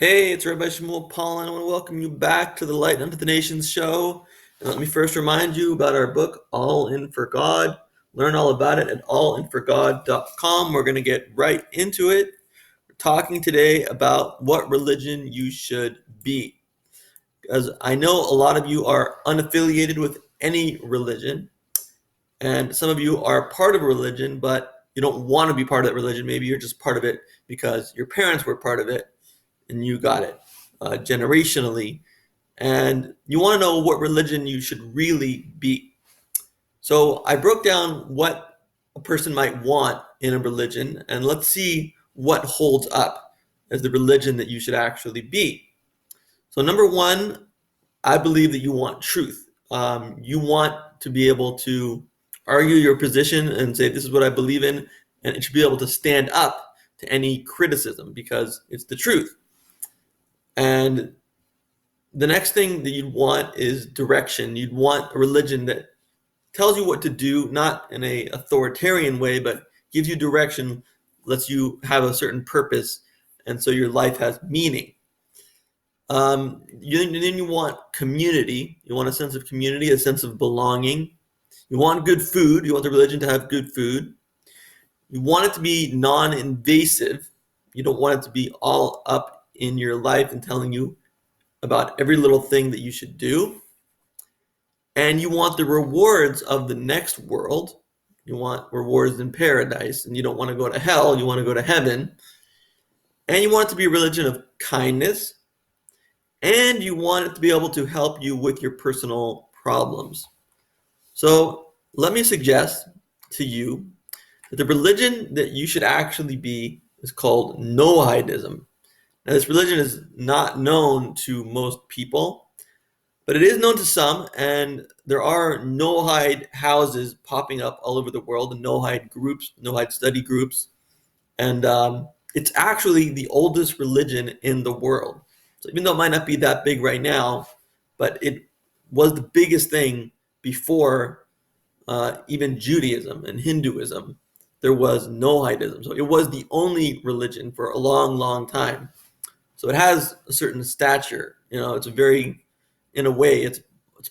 Hey, it's Rabbi Shmuel Paul, and I want to welcome you back to the Light Unto the Nations show. And let me first remind you about our book, All In for God. Learn all about it at allinforgod.com. We're going to get right into it. We're talking today about what religion you should be. Because I know a lot of you are unaffiliated with any religion, and some of you are part of a religion, but you don't want to be part of that religion. Maybe you're just part of it because your parents were part of it and you got it generationally, and you want to know what religion you should really be. So I broke down what a person might want in a religion, and let's see what holds up as the religion that you should actually be. So number one, I believe that you want truth. You want to be able to argue your position and say, this is what I believe in, and it should be able to stand up to any criticism because it's the truth. And the next thing that you'd want is direction. You'd want a religion that tells you what to do, not in a authoritarian way, but gives you direction, lets you have a certain purpose, and so your life has meaning. Then you want community. You want a sense of community, a sense of belonging. You want good food. You want the religion to have good food. You want it to be non-invasive. You don't want it to be all up in your life and telling you about every little thing that you should do. And you want the rewards of the next world. You want rewards in paradise, and you don't want to go to hell. You want to go to heaven. And you want it to be a religion of kindness. And you want it to be able to help you with your personal problems. So let me suggest to you that the religion that you should actually be is called Noahidism. Now, this religion is not known to most people, but it is known to some, and there are Noahide houses popping up all over the world, and Noahide groups, Noahide study groups, and it's actually the oldest religion in the world. So even though it might not be that big right now, but it was the biggest thing before even Judaism and Hinduism. There was Noahidism, so it was the only religion for a long, long time. So it has a certain stature. It's a very, in a way, it's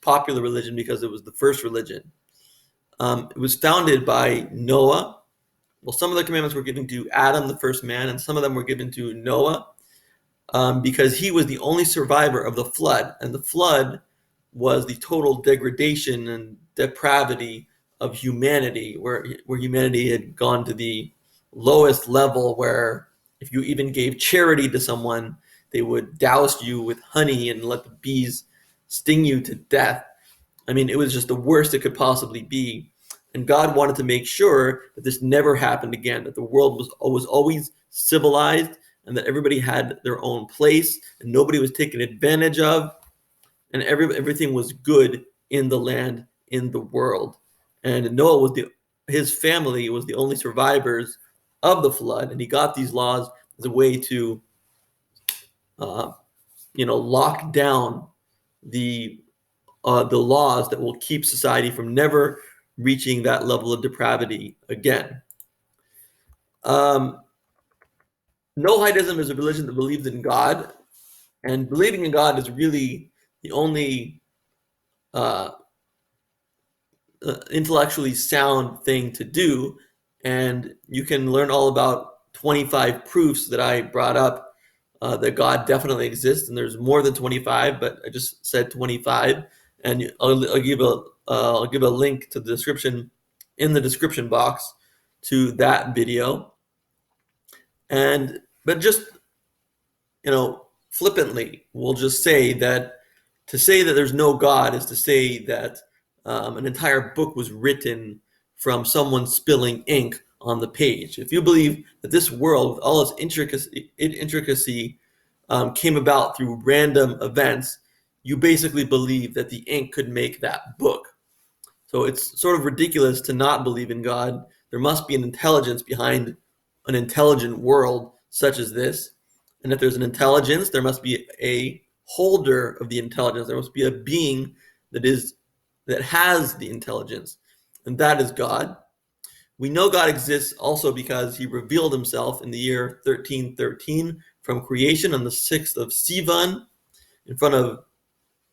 popular religion because it was the first religion. It was founded by Noah. Well, some of the commandments were given to Adam, the first man, and some of them were given to Noah because he was the only survivor of the flood. And the flood was the total degradation and depravity of humanity, where humanity had gone to the lowest level, where if you even gave charity to someone, they would douse you with honey and let the bees sting you to death. I mean, it was just the worst it could possibly be. And God wanted to make sure that this never happened again, that the world was always civilized, and that everybody had their own place, and nobody was taken advantage of, and everything was good in the land, in the world. And Noah his family was the only survivors of the flood, and he got these laws as a way to, lock down the laws that will keep society from never reaching that level of depravity again. Noahidism is a religion that believes in God, and believing in God is really the only uh, intellectually sound thing to do. And you can learn all about 25 proofs that I brought up that God definitely exists. And there's more than 25, but I just said 25. And I'll give a link to the description in the description box to that video. But just, flippantly, we'll just say that to say that there's no God is to say that an entire book was written from someone spilling ink on the page. If you believe that this world, with all its intricacy came about through random events, you basically believe that the ink could make that book. So it's sort of ridiculous to not believe in God. There must be an intelligence behind an intelligent world such as this. And if there's an intelligence, there must be a holder of the intelligence. There must be a being that has the intelligence, and that is God. We know God exists also because he revealed himself in the year 1313 from creation on the 6th of Sivan in front of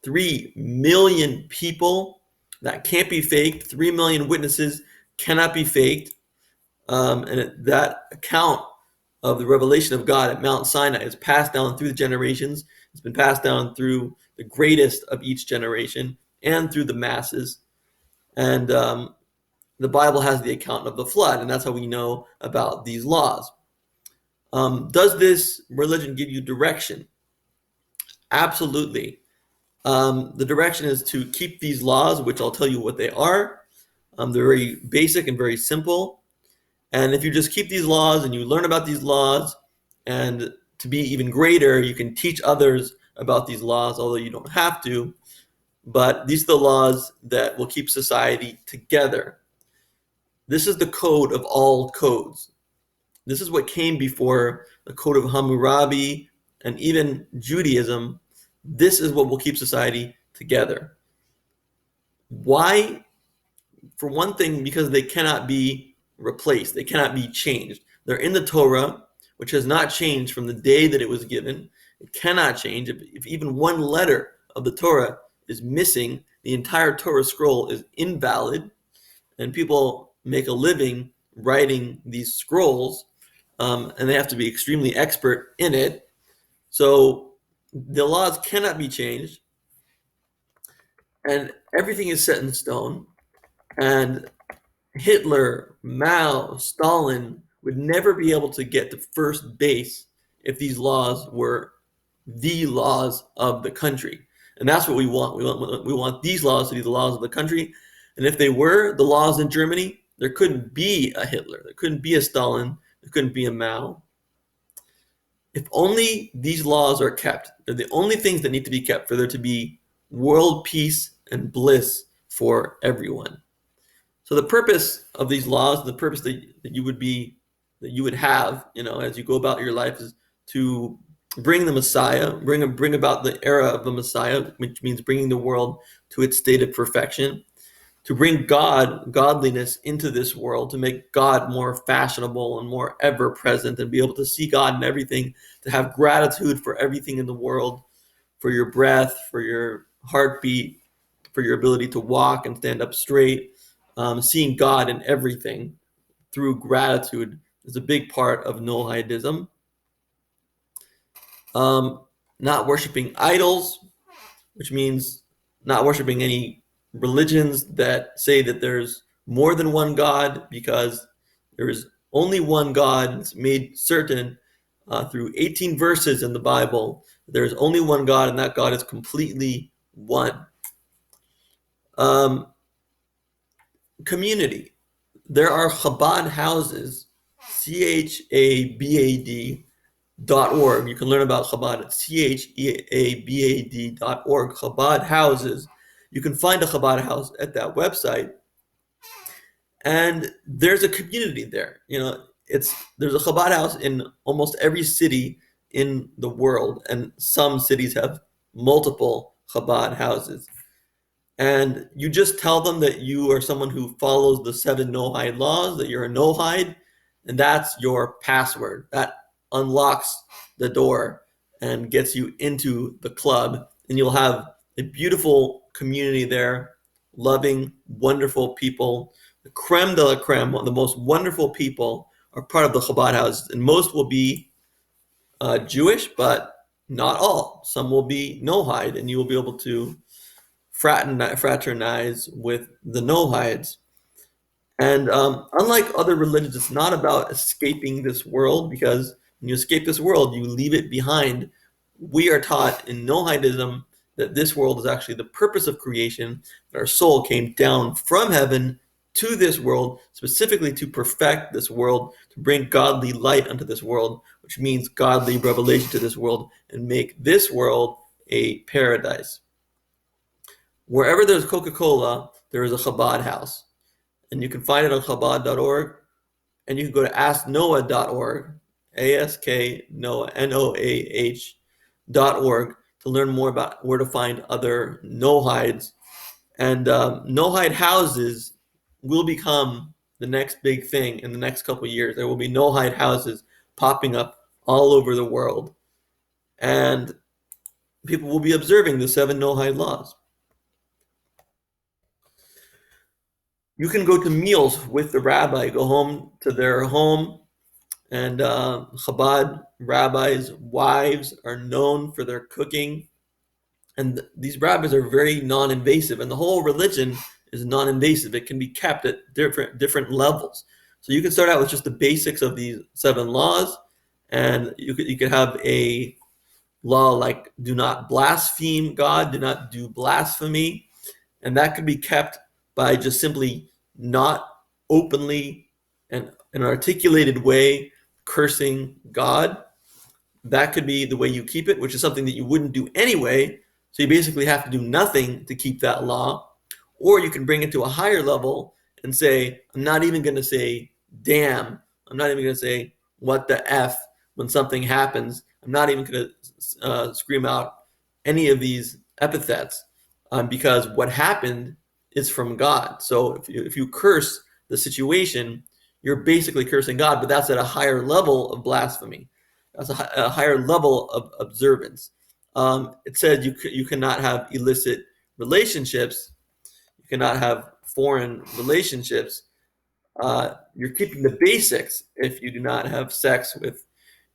3 million people. That can't be faked. 3 million witnesses cannot be faked. That account of the revelation of God at Mount Sinai is passed down through the generations. It's been passed down through the greatest of each generation and through the masses. And the Bible has the account of the flood, and that's how we know about these laws. Does this religion give you direction? Absolutely. The direction is to keep these laws, which I'll tell you what they are. They're very basic and very simple. And if you just keep these laws and you learn about these laws, and to be even greater, you can teach others about these laws, although you don't have to. But these are the laws that will keep society together. This is the code of all codes. This is what came before the Code of Hammurabi and even Judaism. This is what will keep society together. Why? For one thing, because they cannot be replaced. They cannot be changed. They're in the Torah, which has not changed from the day that it was given. It cannot change. If even one letter of the Torah is missing, the entire Torah scroll is invalid, and people make a living writing these scrolls, and they have to be extremely expert in it. So the laws cannot be changed, and everything is set in stone. And Hitler, Mao, Stalin would never be able to get to first base if these laws were the laws of the country. And that's what we want. We want these laws to be the laws of the country. And if they were the laws in Germany, there couldn't be a Hitler, there couldn't be a Stalin, there couldn't be a Mao. If only these laws are kept, they're the only things that need to be kept for there to be world peace and bliss for everyone. So the purpose of these laws, the purpose that you would have, as you go about your life, is to bring the Messiah, bring about the era of the Messiah, which means bringing the world to its state of perfection, to bring godliness into this world, to make God more fashionable and more ever present, and be able to see God in everything, to have gratitude for everything in the world, for your breath, for your heartbeat, for your ability to walk and stand up straight. Seeing God in everything through gratitude is a big part of Noahidism. Not worshiping idols, which means not worshiping any religions that say that there's more than one God, because there is only one God. It's made certain through 18 verses in the Bible. There's only one God, and that God is completely one. Community. There are Chabad houses, CHABAD.org. You can learn about Chabad at CHABAD.org, Chabad houses. You can find a Chabad house at that website. And there's a community there. There's a Chabad house in almost every city in the world, and some cities have multiple Chabad houses. And you just tell them that you are someone who follows the 7 no-hide laws, that you're a no-hide, and that's your password. That unlocks the door and gets you into the club, and you'll have a beautiful community there, loving, wonderful people. The creme de la creme, the most wonderful people, are part of the Chabad houses, and most will be Jewish, but not all. Some will be no-hide, and you will be able to fraternize with the no-hides. And unlike other religions, it's not about escaping this world, because when you escape this world, you leave it behind. We are taught in no-hidism that this world is actually the purpose of creation, that our soul came down from heaven to this world, specifically to perfect this world, to bring godly light unto this world, which means godly revelation to this world, and make this world a paradise. Wherever there's Coca-Cola, there is a Chabad house. And you can find it on Chabad.org. And you can go to asknoah.org, ASK-Noah, Noah.org, to learn more about where to find other no-hides. And no-hide houses will become the next big thing in the next couple of years. There will be Noahide houses popping up all over the world, and people will be observing the 7 Noahide laws. You can go to meals with the rabbi, go home to their home, and Chabad rabbis' wives are known for their cooking. And these rabbis are very non-invasive, and the whole religion is non-invasive. It can be kept at different levels. So you can start out with just the basics of these 7 laws, and you could have a law like do not blaspheme God, do not do blasphemy, and that could be kept by just simply not openly and in an articulated way cursing God. That could be the way you keep it, which is something that you wouldn't do anyway. So you basically have to do nothing to keep that law. Or you can bring it to a higher level and say, I'm not even going to say damn. I'm not even going to say what the F when something happens. I'm not even going to scream out any of these epithets because what happened is from God. So if you curse the situation, you're basically cursing God, but that's at a higher level of blasphemy. That's a higher level of observance. It said you cannot have illicit relationships. You cannot have foreign relationships. You're keeping the basics if you do not have sex with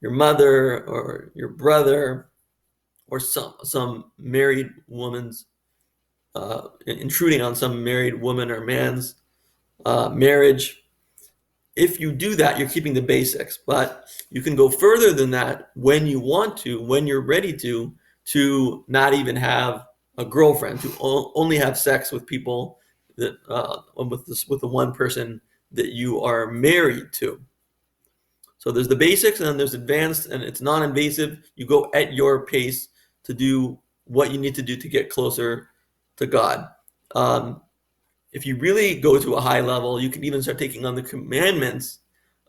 your mother or your brother or some married woman's intruding on some married woman or man's marriage. If you do that, you're keeping the basics, but you can go further than that when you want to, when you're ready to not even have a girlfriend, to only have sex with people that with the one person that you are married to. So there's the basics, and then there's advanced, and it's non-invasive. You go at your pace to do what you need to do to get closer to God. If you really go to a high level, you can even start taking on the commandments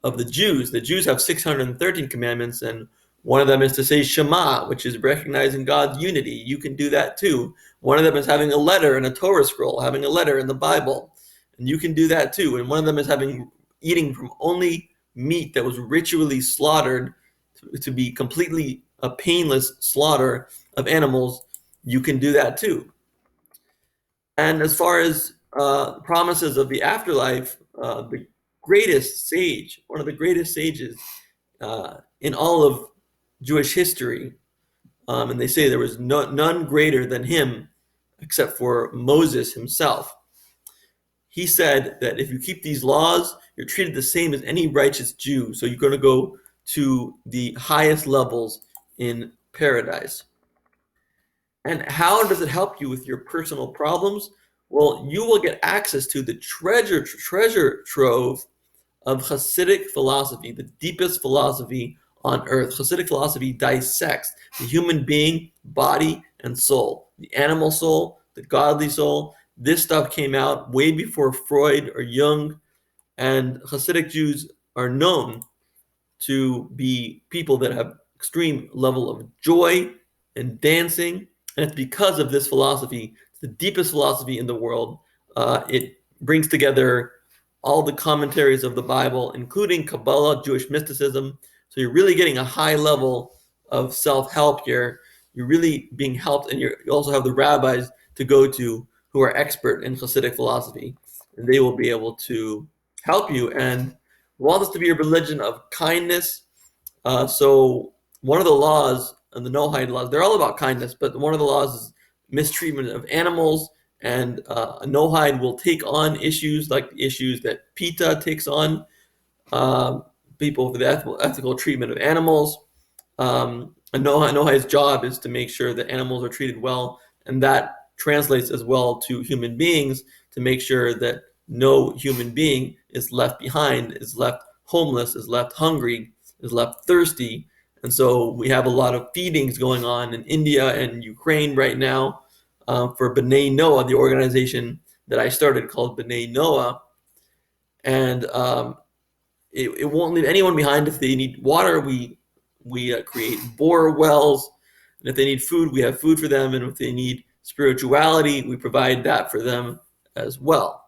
of the Jews. The Jews have 613 commandments, and one of them is to say Shema, which is recognizing God's unity. You can do that too. One of them is having a letter in a Torah scroll, having a letter in the Bible, and you can do that too. And one of them is eating from only meat that was ritually slaughtered to be completely a painless slaughter of animals. You can do that too. And as far as promises of the afterlife, the greatest sage, one of the greatest sages in all of Jewish history, and they say there was none greater than him except for Moses himself. He said that if you keep these laws, you're treated the same as any righteous Jew. So you're going to go to the highest levels in paradise. And how does it help you with your personal problems? Well, you will get access to the treasure trove of Hasidic philosophy, the deepest philosophy on earth. Hasidic philosophy dissects the human being, body, and soul, the animal soul, the godly soul. This stuff came out way before Freud or Jung, and Hasidic Jews are known to be people that have extreme level of joy and dancing, and it's because of this philosophy. It's the deepest philosophy in the world. It brings together all the commentaries of the Bible, including Kabbalah, Jewish mysticism. So you're really getting a high level of self-help here. You're really being helped, and you also have the rabbis to go to who are expert in Hasidic philosophy, and they will be able to help you. And we want this to be a religion of kindness. So one of the laws, and the Noahide laws, they're all about kindness, but one of the laws is mistreatment of animals, and a Noahide will take on issues like the issues that PETA takes on, people for the ethical treatment of animals. A Noahide's job is to make sure that animals are treated well, and that translates as well to human beings to make sure that no human being is left behind, is left homeless, is left hungry, is left thirsty. And so we have a lot of feedings going on in India and Ukraine right now for B'nai Noah, the organization that I started called B'nai Noah. And it won't leave anyone behind. If they need water, we create bore wells. And if they need food, we have food for them. And if they need spirituality, we provide that for them as well.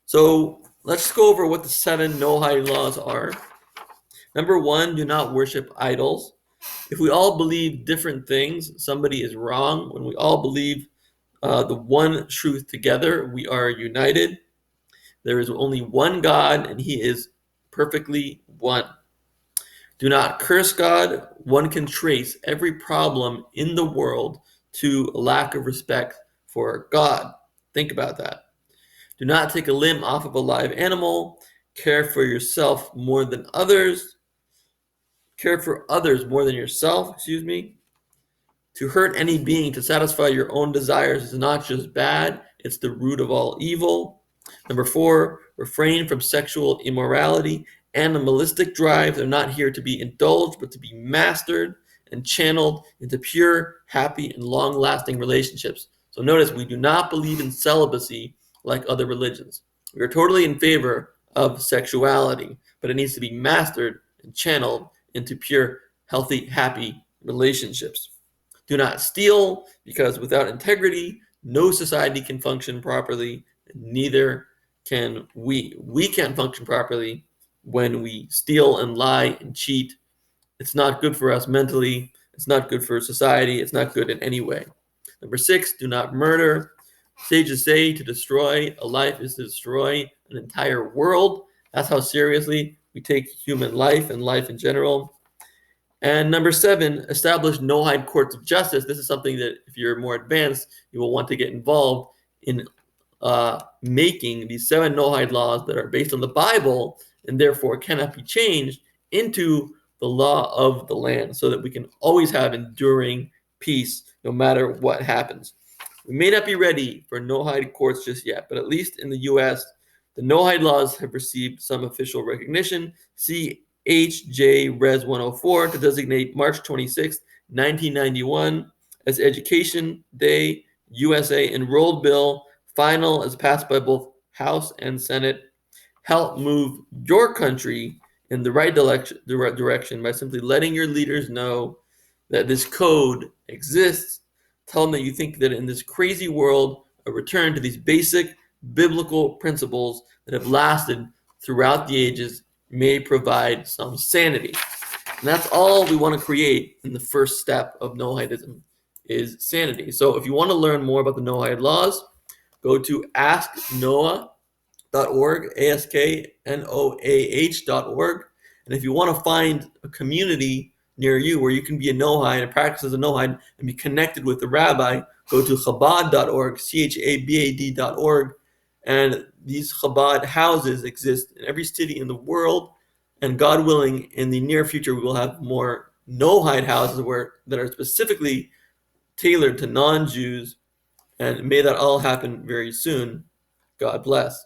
So Let's go over what the 7 Noahide laws are. Number 1, do not worship idols. If we all believe different things, somebody is wrong. When we all believe the one truth together, we are united. There is only one God, and He is perfectly one. Do not curse God. One can trace every problem in the world to a lack of respect for God. Think about that. Do not take a limb off of a live animal. Care for yourself more than others. Care for others more than yourself, excuse me. To hurt any being to satisfy your own desires is not just bad, it's the root of all evil. Number 4, refrain from sexual immorality. Animalistic drives are not here to be indulged, but to be mastered and channeled into pure, happy, and long lasting relationships. So notice we do not believe in celibacy like other religions. We are totally in favor of sexuality, but it needs to be mastered and channeled into pure, healthy, happy relationships. Do not steal, because without integrity, no society can function properly, and neither can we. We can't function properly when we steal and lie and cheat. It's not good for us mentally. It's not good for society. It's not good in any way. Number 6, do not murder. Sages say to destroy a life is to destroy an entire world. That's how seriously we take human life and life in general. And number 7, establish Noahide courts of justice. This is something that if you're more advanced, you will want to get involved in making these 7 Noahide laws that are based on the Bible and therefore cannot be changed into the law of the land so that we can always have enduring peace no matter what happens. We may not be ready for Noahide courts just yet, but at least in the U.S., the Noahide laws have received some official recognition. See H.J. Res 104 to designate March 26, 1991 as Education Day USA enrolled bill, final as passed by both House and Senate. Help move your country in the right direction by simply letting your leaders know that this code exists. Tell them that you think that in this crazy world, a return to these basic biblical principles that have lasted throughout the ages may provide some sanity. And that's all we want to create in the first step of Noahidism is sanity. So if you want to learn more about the Noahide laws, go to asknoah.org, asknoah.org. And if you want to find a community near you where you can be a Noahide and practice as a Noahide and be connected with the rabbi, go to chabad.org, chabad.org. And these Chabad houses exist in every city in the world. And God willing, in the near future, we will have more Noahide houses that are specifically tailored to non-Jews. And may that all happen very soon. God bless.